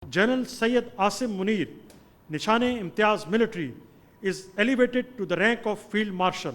General Syed Asim Munir, Nishane-e-Imtiaz Military, is elevated to the rank of Field Marshal.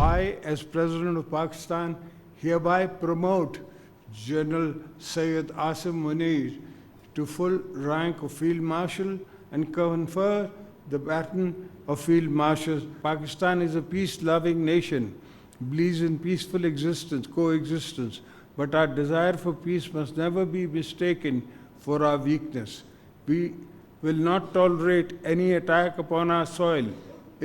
I, as President of Pakistan, hereby promote General Syed Asim Munir to full rank of Field Marshal and confer the baton of Field Marshal. Pakistan is a peace-loving nation, believes in peaceful coexistence, but our desire for peace must never be mistaken for our weakness. We will not tolerate any attack upon our soil.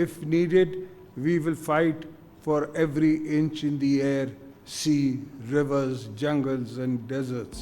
If needed, we will fight for every inch in the air, sea, rivers, jungles and deserts.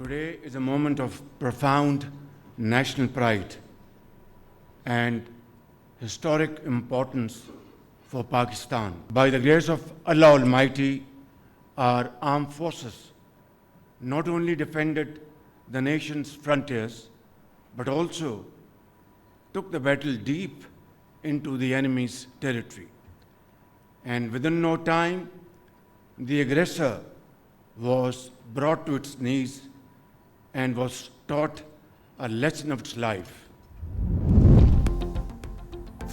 Today is a moment of profound national pride and historic importance for Pakistan. By the grace of Allah Almighty, our armed forces not only defended the nation's frontiers, but also took the battle deep into the enemy's territory. And within no time, the aggressor was brought to its knees and was taught a lesson of its life.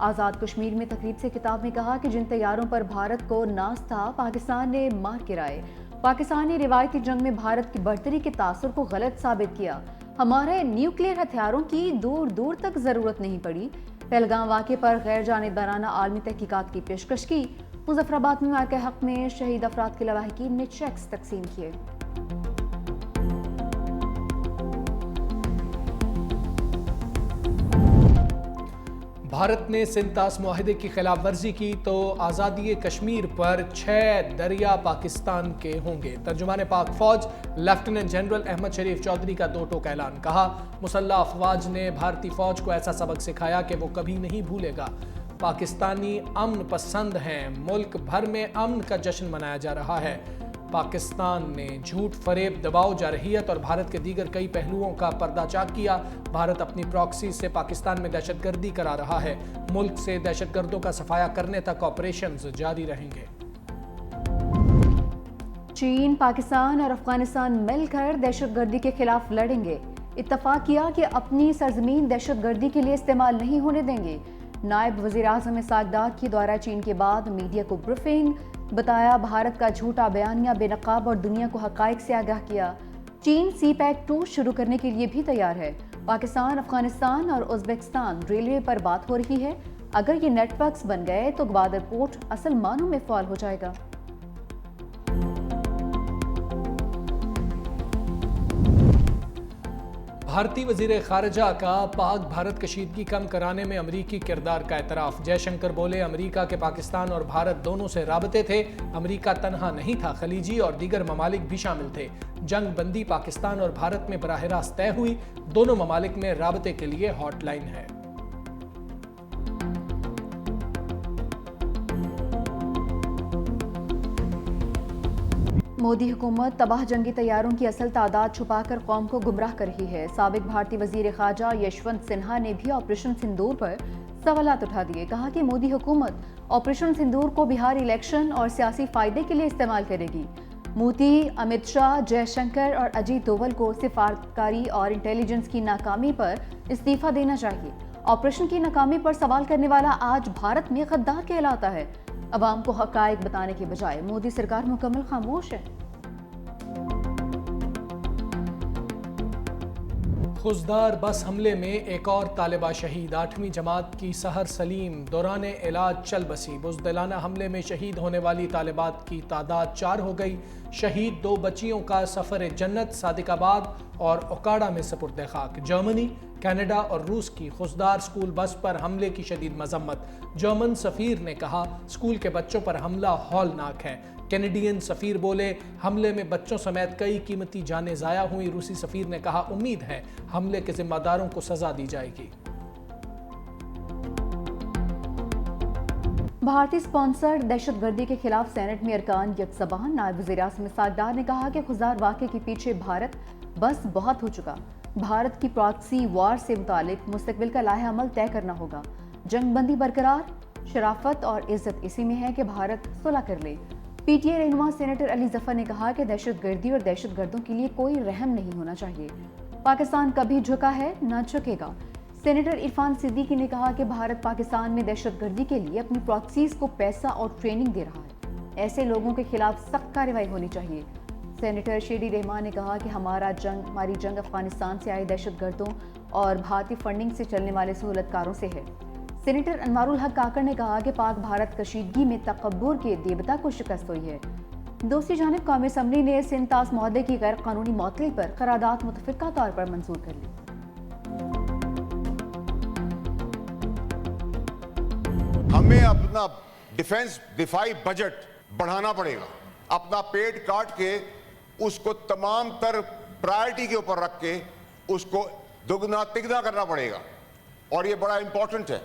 Azad Kashmir میں تقریب سے خطاب میں کہا کہ جن طیاروں پر بھارت کو ناز تھا پاکستان نے مار گرائے۔ پاکستان نے روایتی جنگ میں بھارت کی برتری کے تاثر کو غلط ثابت کیا۔ ہمارے نیوکلیئر ہتھیاروں کی دور دور تک ضرورت نہیں پڑی۔ پہلگام واقعے پر غیر جانبدارانہ عالمی تحقیقات کی پیشکش کی۔ مظفر آباد میں مارکہ حق میں شہید افراد کے لواحقین نے چیکس تقسیم کیے۔ بھارت نے سنتاس معاہدے کی خلاف ورزی کی تو آزادی کشمیر پر 6 دریا پاکستان کے ہوں گے۔ ترجمان پاک فوج لیفٹیننٹ جنرل احمد شریف چودھری کا دو ٹوک اعلان۔ کہا مسلح افواج نے بھارتی فوج کو ایسا سبق سکھایا کہ وہ کبھی نہیں بھولے گا۔ پاکستانی امن پسند ہیں، ملک بھر میں امن کا جشن منایا جا رہا ہے۔ پاکستان نے جھوٹ، فریب، دباؤ، جارحیت اور بھارت کے دیگر کئی پہلوؤں کا پردہ چاک کیا۔ بھارت اپنی پراکسی سے پاکستان میں دہشت گردی کرا رہا ہے۔ ملک سے دہشت گردوں کا صفایا کرنے تک آپریشنز جاری رہیں گے۔ چین، پاکستان اور افغانستان مل کر دہشت گردی کے خلاف لڑیں گے۔ اتفاق کیا کہ اپنی سرزمین دہشت گردی کے لیے استعمال نہیں ہونے دیں گے۔ نائب وزیر اعظم اسحاق ڈار کی دورہ چین کے بعد میڈیا کو بریفنگ۔ بتایا بھارت کا جھوٹا بیانیہ بے نقاب اور دنیا کو حقائق سے آگاہ کیا۔ چین سی پیک 2 شروع کرنے کے لیے بھی تیار ہے۔ پاکستان، افغانستان اور ازبکستان ریلوے پر بات ہو رہی ہے۔ اگر یہ نیٹ ورکس بن گئے تو گوادر پورٹ اصل معنوں میں فعال ہو جائے گا۔ بھارتی وزیر خارجہ کا پاک بھارت کشیدگی کم کرانے میں امریکی کردار کا اعتراف۔ جے شنکر بولے امریکہ کے پاکستان اور بھارت دونوں سے رابطے تھے۔ امریکہ تنہا نہیں تھا، خلیجی اور دیگر ممالک بھی شامل تھے۔ جنگ بندی پاکستان اور بھارت میں براہ راست طے ہوئی۔ دونوں ممالک میں رابطے کے لیے ہاٹ لائن ہے۔ مودی حکومت تباہ جنگی طیاروں کی اصل تعداد چھپا کر قوم کو گمراہ کر رہی ہے۔ سابق بھارتی وزیر خارجہ یشونت سنہا نے بھی آپریشن سندور پر سوالات اٹھا دیے۔ کہا کہ مودی حکومت آپریشن سندور کو بہار الیکشن اور سیاسی فائدے کے لیے استعمال کرے گی۔ مودی، امت شاہ، جے شنکر اور اجیت دوول کو سفارتکاری اور انٹیلیجنس کی ناکامی پر استعفیٰ دینا چاہیے۔ آپریشن کی ناکامی پر سوال کرنے والا آج بھارت میں غدار کہلاتا ہے۔ عوام کو حقائق بتانے کے بجائے مودی سرکار مکمل خاموش ہے۔ خزدار بس حملے میں ایک اور طالبہ شہید۔ 8ویں جماعت کی سحر سلیم دوران علاج چل بسی۔ بزدلانہ حملے میں شہید ہونے والی طالبات کی تعداد 4 ہو گئی۔ شہید 2 بچیوں کا سفر جنت صادق آباد اور اوکاڑا میں سپرد خاک۔ جرمنی، کینیڈا اور روس کی خزدار سکول بس پر حملے کی شدید مذمت۔ جرمن سفیر نے کہا سکول کے بچوں پر حملہ ہولناک ہے۔ کینیڈین سفیر بولے حملے میں بچوں سمیت کئی قیمتی جانیں ضائع ہوئیں۔ روسی سفیر نے کہا امید ہے حملے کے ذمہ داروں کو سزا دی جائے گی۔ بھارتی سپانسرڈ دہشت گردی کے خلاف سینٹ میں ارکان یک زبان۔ نائب وزیر اعظم اسحاق ڈار نے کہا کہ خزدار واقعے کے پیچھے بھارت بس بہت ہو چکا۔ بھارت کی پراکسی وار سے متعلق مستقبل کا لائحہ عمل طے کرنا ہوگا۔ جنگ بندی برقرار، شرافت اور عزت اسی میں ہے کہ بھارت صلح کر لے۔ پی ٹی آئی رہنما سینیٹر علی ظفر نے کہا کہ دہشت گردی اور دہشت گردوں کے لیے کوئی رحم نہیں ہونا چاہیے۔ پاکستان کبھی جھکا ہے نہ جھکے گا۔ سینیٹر عرفان صدیقی نے کہا کہ بھارت پاکستان میں دہشت گردی کے لیے اپنی پراکسیز کو پیسہ اور ٹریننگ دے رہا ہے۔ ایسے لوگوں کے خلاف سخت کارروائی ہونی چاہیے۔ سینیٹر شیری رحمان نے کہا کہ ہماری جنگ افغانستان سے آئے دہشت گردوں اور بھارتی فنڈنگ سے چلنے والے سہولت کاروں سے ہے۔ سینیٹر انوار الحق کاکڑ نے کہا کہ پاک بھارت کشیدگی میں تکبر کے دیوتا کو شکست ہوئی ہے۔ دوسری جانب قومی اسمبلی نے سنتاس معاہدے کی غیر قانونی معطلی پر قرارداد متفقہ طور پر منظور کر لی۔ ہمیں اپنا ڈیفنس دفاعی بجٹ بڑھانا پڑے گا۔ اپنا پیٹ کاٹ کے اس کو تمام تر پرائرٹی کے اوپر رکھ کے اس کو دگنا تگنا کرنا پڑے گا، اور یہ بڑا امپورٹنٹ ہے۔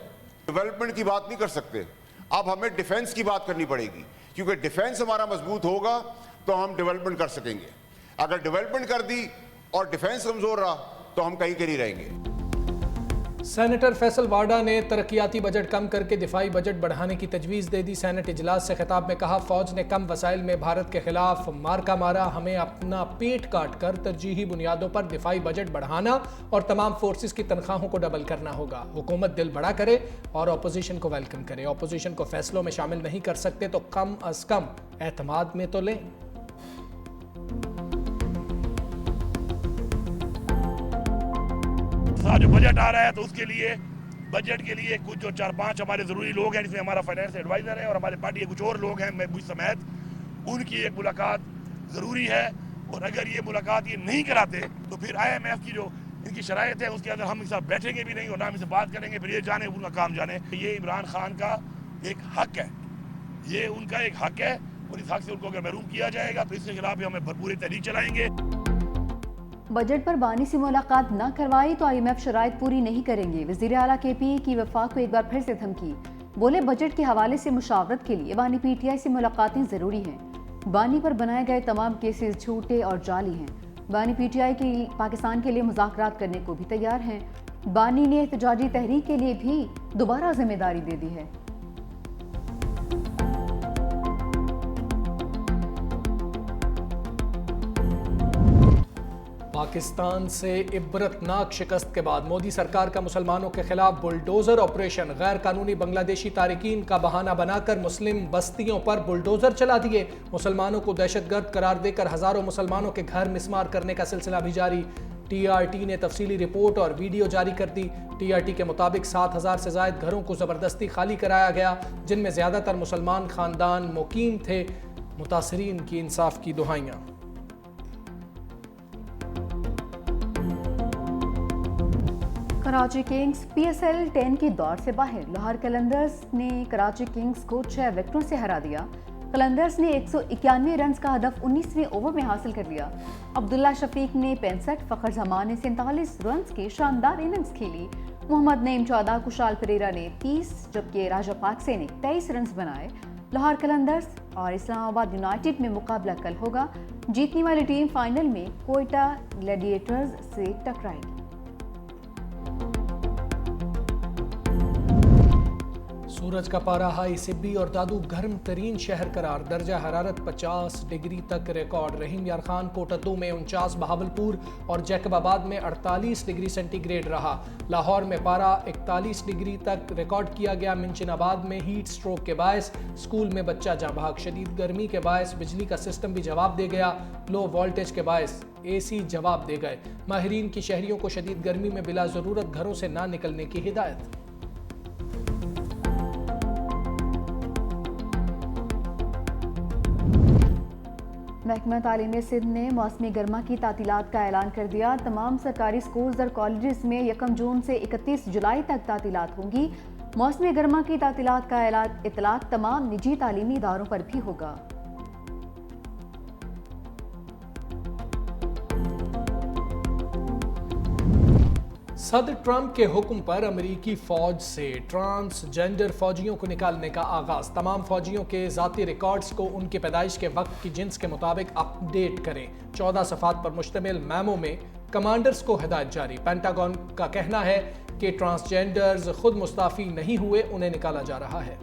ڈیولپمنٹ کی بات نہیں کر سکتے، اب ہمیں ڈیفنس کی بات کرنی پڑے گی، کیونکہ ڈیفنس ہمارا مضبوط ہوگا تو ہم ڈیولپمنٹ کر سکیں گے۔ اگر ڈیولپمنٹ کر دی اور ڈیفنس کمزور رہا تو ہم کہیں کے نہیں رہیں گے۔ سینیٹر فیصل واڈا نے ترقیاتی بجٹ کم کر کے دفاعی بجٹ بڑھانے کی تجویز دے دی۔ سینٹ اجلاس سے خطاب میں کہا، فوج نے کم وسائل میں بھارت کے خلاف مارکا مارا، ہمیں اپنا پیٹ کاٹ کر ترجیحی بنیادوں پر دفاعی بجٹ بڑھانا اور تمام فورسز کی تنخواہوں کو ڈبل کرنا ہوگا۔ حکومت دل بڑا کرے اور اپوزیشن کو ویلکم کرے، اپوزیشن کو فیصلوں میں شامل نہیں کر سکتے تو کم از کم اعتماد میں تو لیں۔ جو بجٹ آ رہا ہے تو اس کے لیے بجٹ کے لیے کچھ جو 4-5 ہمارے ضروری لوگ ہیں، جس میں ہمارا فائنانس ایڈوائزر ہے اور ہمارے پارٹی کے کچھ اور لوگ ہیں، میں مجھ سمیت، ان کی ایک ملاقات ضروری ہے۔ اور اگر یہ ملاقات یہ نہیں کراتے تو پھر IMF کی جو ان کی شرائط ہے اس کے اندر ہم ان کے ساتھ بیٹھیں گے بھی نہیں اور نہ ہم ان سے بات کریں گے، پھر یہ جانے ان کا کام جانے۔ یہ عمران خان کا ایک حق ہے، یہ ان کا ایک حق ہے اور اس حق سے ان کو اگر محروم کیا جائے گا تو اس کے خلاف بھی ہمیں بھرپور تحریک چلائیں گے۔ بجٹ پر بانی سے ملاقات نہ کروائی تو IMF شرائط پوری نہیں کریں گے۔ وزیر اعلیٰ KP کی وفاق کو ایک بار پھر سے دھمکی، بولے بجٹ کے حوالے سے مشاورت کے لیے بانی PTI سے ملاقاتیں ضروری ہیں۔ بانی پر بنائے گئے تمام کیسز جھوٹے اور جعلی ہیں۔ بانی PTI کی پاکستان کے لیے مذاکرات کرنے کو بھی تیار ہیں۔ بانی نے احتجاجی تحریک کے لیے بھی دوبارہ ذمہ داری دے دی ہے۔ پاکستان سے عبرتناک شکست کے بعد مودی سرکار کا مسلمانوں کے خلاف بلڈوزر آپریشن، غیر قانونی بنگلہ دیشی تارکین کا بہانہ بنا کر مسلم بستیوں پر بلڈوزر چلا دیے۔ مسلمانوں کو دہشت گرد قرار دے کر ہزاروں مسلمانوں کے گھر مسمار کرنے کا سلسلہ بھی جاری۔ TRT نے تفصیلی رپورٹ اور ویڈیو جاری کر دی۔ TRT کے مطابق 7000 سے زائد گھروں کو زبردستی خالی کرایا گیا، جن میں زیادہ تر مسلمان خاندان مقیم تھے۔ متاثرین کی انصاف کی دہائیاں۔ کراچی کنگز PSL 10 کے دور سے باہر، لاہور قلندرز نے کراچی کنگز کو 6 وکٹوں سے ہرا دیا۔ قلندرز نے 191 رنز کا ہدف 19ویں اوور میں حاصل کر لیا۔ عبداللہ شفیق نے 65، فخر زمان نے 47 رنز کی شاندار اننگز کھیلی۔ محمد نعیم 14، کشال پریرا نے 30 جبکہ راجہ پاکسے نے 23 رنز بنائے۔ لاہور قلندرز اور اسلام آباد یونائٹڈ میں مقابلہ کل ہوگا۔ جیتنے والی ٹیم فائنل میں کوئٹہ گلیڈیٹرز سے ٹکرائے گی۔ سورج کا پارا ہائی، سبی اور دادو گرم ترین شہر قرار، درجہ حرارت 50 ڈگری تک ریکارڈ۔ رحیم یار خان کوٹہ 2 میں 49، بہاولپور اور جیکب آباد میں 48 ڈگری سینٹی گریڈ رہا۔ لاہور میں پارا 41 ڈگری تک ریکارڈ کیا گیا۔ منشن آباد میں ہیٹ سٹروک کے باعث سکول میں بچہ جاں بحق، شدید گرمی کے باعث بجلی کا سسٹم بھی جواب دے گیا، لو وولٹیج کے باعث AC جواب دے گئے۔ ماہرین کی شہریوں کو شدید گرمی میں بلا ضرورت گھروں سے نہ نکلنے کی ہدایت۔ محکمہ تعلیم سندھ نے موسم گرما کی تعطیلات کا اعلان کر دیا۔ تمام سرکاری سکولز اور کالجز میں 1 جون سے 31 جولائی تک تعطیلات ہوں گی۔ موسم گرما کی تعطیلات کا اطلاق تمام نجی تعلیمی اداروں پر بھی ہوگا۔ صدر ٹرمپ کے حکم پر امریکی فوج سے ٹرانسجنڈر فوجیوں کو نکالنے کا آغاز۔ تمام فوجیوں کے ذاتی ریکارڈز کو ان کی پیدائش کے وقت کی جنس کے مطابق اپ ڈیٹ کریں۔ 14 صفحات پر مشتمل میمو میں کمانڈرز کو ہدایت جاری۔ پینٹاگون کا کہنا ہے کہ ٹرانسجنڈرز خود مستعفی نہیں ہوئے، انہیں نکالا جا رہا ہے۔